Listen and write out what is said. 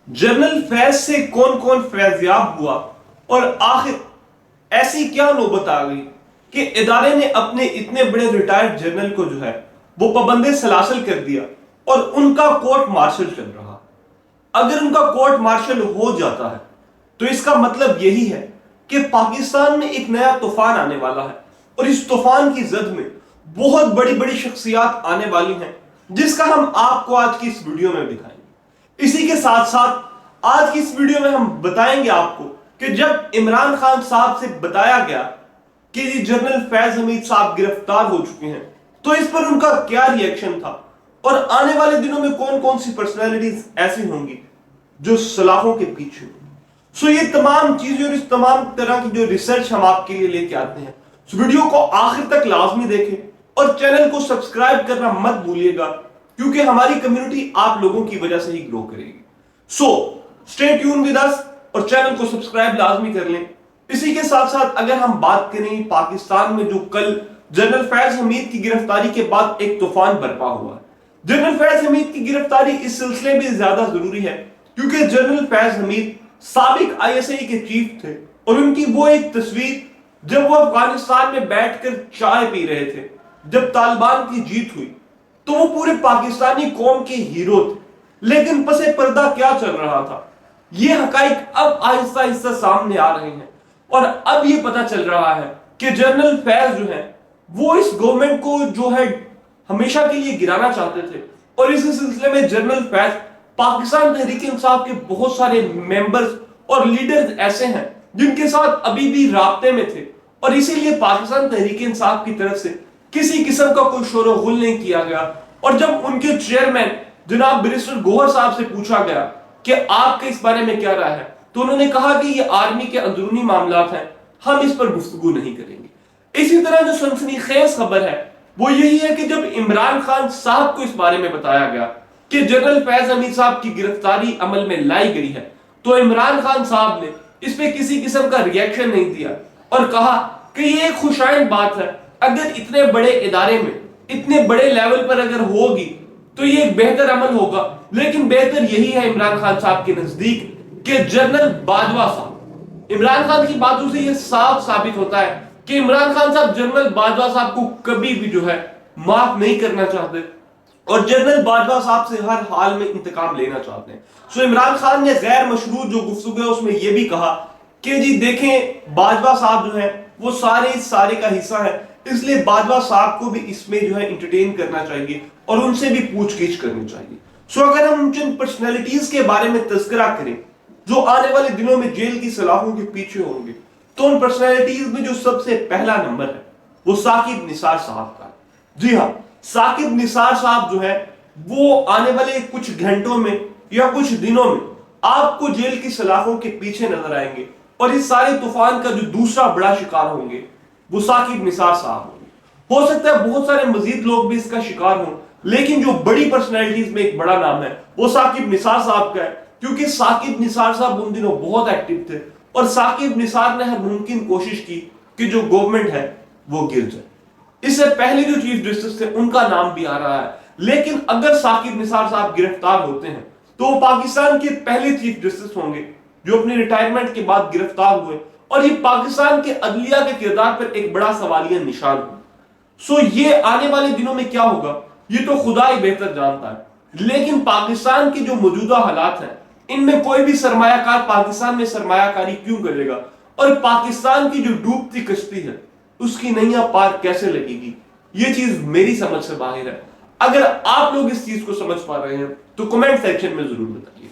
General Faiz से कौन कौन फैज़याब हुआ और आखिर ऐसी क्या नौबत आ गई कि इदारे ने अपने इतने बड़े रिटायर्ड जनरल को जो है वो पाबंदे सलासल कर दिया और उनका कोर्ट मार्शल चल रहा। अगर उनका कोर्ट मार्शल हो जाता है तो इसका मतलब यही है कि पाकिस्तान में एक नया तूफान आने वाला है और इस तूफान की जद में बहुत बड़ी बड़ी शख्सियात आने वाली हैं जिसका हम आपको आज की इस वीडियो में दिखाएंगे। इसी के साथ साथ आज की इस वीडियो में हम बताएंगे आपको कि जब इमरान खान साहब से बताया गया कि जनरल फैज हमीद साहब गिरफ्तार हो चुके हैं तो इस पर उनका क्या रिएक्शन था और आने वाले दिनों में कौन कौन सी पर्सनैलिटीज ऐसी होंगी जो सलाखों के पीछे। सो ये तमाम चीजें और इस तमाम तरह की जो रिसर्च हम आपके लिए लेके आते हैं, वीडियो को आखिर तक लाजमी देखें और चैनल को सब्सक्राइब करना मत भूलिएगा क्योंकि हमारी कम्युनिटी आप लोगों की वजह से ही ग्रो करेगी। So stay tune with us और चैनल को सब्सक्राइब लाजमी कर लें। इसी के साथ साथ अगर हम बात करें पाकिस्तान में जो कल जनरल फैज हमीद की गिरफ्तारी के बाद एक तूफान बरपा हुआ है, जनरल फैज हमीद की गिरफ्तारी इस सिलसिले में ज्यादा जरूरी है क्योंकि जनरल फैज हमीद साबिक आईएसआई के चीफ थे और उनकी वो एक तस्वीर जब वो अफगानिस्तान में बैठकर चाय पी रहे थे जब तालिबान की जीत हुई तो वो पूरे पाकिस्तानी कौम के हीरो थे, लेकिन पसे पर्दा क्या चल रहा था ये हकाइक अब आहिस्ता आहिस्ता सामने आ रहे हैं और अब ये पता चल रहा है कि जनरल फैज जो है वो इस गवर्नमेंट को जो है हमेशा के लिए गिराना चाहते थे और इसी सिलसिले में जनरल फैज पाकिस्तान तहरीक इंसाफ के बहुत सारे मेंबर्स और लीडर्स ऐसे हैं जिनके साथ अभी भी राब्ते में थे और इसीलिए पाकिस्तान तहरीक इंसाफ की तरफ से किसी किस्म का कोई शोर गुल नहीं किया गया। और जब उनके चेयरमैन जनाब बैरिस्टर गोहर साहब से पूछा गया कि आपके इस बारे में क्या राय है तो उन्होंने कहा कि ये आर्मी के अंदरूनी मामलात हैं, हम इस पर गुफ्तगू नहीं करेंगे। इसी तरह जो सनसनीखेज खबर है वो यही है कि जब इमरान खान साहब को इस बारे में बताया गया कि जनरल फैज हमीद साहब की गिरफ्तारी अमल में लाई गई है तो इमरान खान साहब ने इस पे किसी किस्म का रिएक्शन नहीं दिया और कहा कि ये एक खुशाइन बात है, अगर इतने बड़े इदारे में इतने बड़े लेवल पर अगर होगी तो ये एक बेहतर अमल होगा। लेकिन बेहतर यही है इमरान खान साहब के नजदीक कि जनरल बाजवा साहब, इमरान खान की बातों से यह साफ साबित होता है कि इमरान खान साहब जनरल बाजवा साहब को कभी भी जो है माफ नहीं करना चाहते और जनरल बाजवा साहब से हर हाल में इंतकाम लेना चाहते हैं। सो इमरान खान ने गैर मशरूत जो गुफ्तगू है उसमें यह भी कहा कि जी देखें बाजवा साहब जो है वो सारे का हिस्सा है, इसलिए बाजवा साहब को भी इसमें जो है एंटरटेन करना चाहिए और उनसे भी पूछगिछ करनी चाहिए। सो अगर हम उन पर्सनैलिटीज के बारे में तज़किरा करें जो आने वाले दिनों में जेल की सलाखों के पीछे होंगे तो उन पर्सनैलिटीज में जो सबसे पहला नंबर है वो साकिब निसार साहब का। जी हाँ, साकिब निसार साहब जो है वो आने वाले कुछ घंटों में या कुछ दिनों में आपको जेल की सलाखों के पीछे नजर आएंगे और इस सारे तूफान का जो दूसरा बड़ा शिकार होंगे वो साकिब निसार साहब होंगे। हो सकता है बहुत सारे मजीद लोग भी इसका शिकार हों, लेकिन जो बड़ी पर्सनैलिटीज में एक बड़ा नाम है वो साकिब निसार साहब का है क्योंकि साकिब निसार साहब उन दिनों बहुत एक्टिव थे और साकिब निसार ने हर मुमकिन कोशिश की कि जो गवर्नमेंट है वो गिर जाए। इससे पहले जो चीफ जस्टिस थे उनका नाम भी आ रहा है, लेकिन अगर साकिब निसार साहब गिरफ्तार होते हैं तो वो पाकिस्तान के पहले चीफ जस्टिस होंगे जो अपने रिटायरमेंट के बाद गिरफ्तार हुए और ये पाकिस्तान के अदलिया के किरदार पर एक बड़ा सवालिया निशान हो। सो ये आने वाले दिनों में क्या होगा ये तो खुदा ही बेहतर जानता है, लेकिन पाकिस्तान के जो मौजूदा हालात हैं इनमें कोई भी सरमायाकार पाकिस्तान में सरमायाकारी क्यों करेगा और पाकिस्तान की जो डूबती कश्ती है उसकी नैया पार कैसे लगेगी, ये चीज मेरी समझ से बाहर है। अगर आप लोग इस चीज को समझ पा रहे हैं तो कमेंट सेक्शन में जरूर बताइए।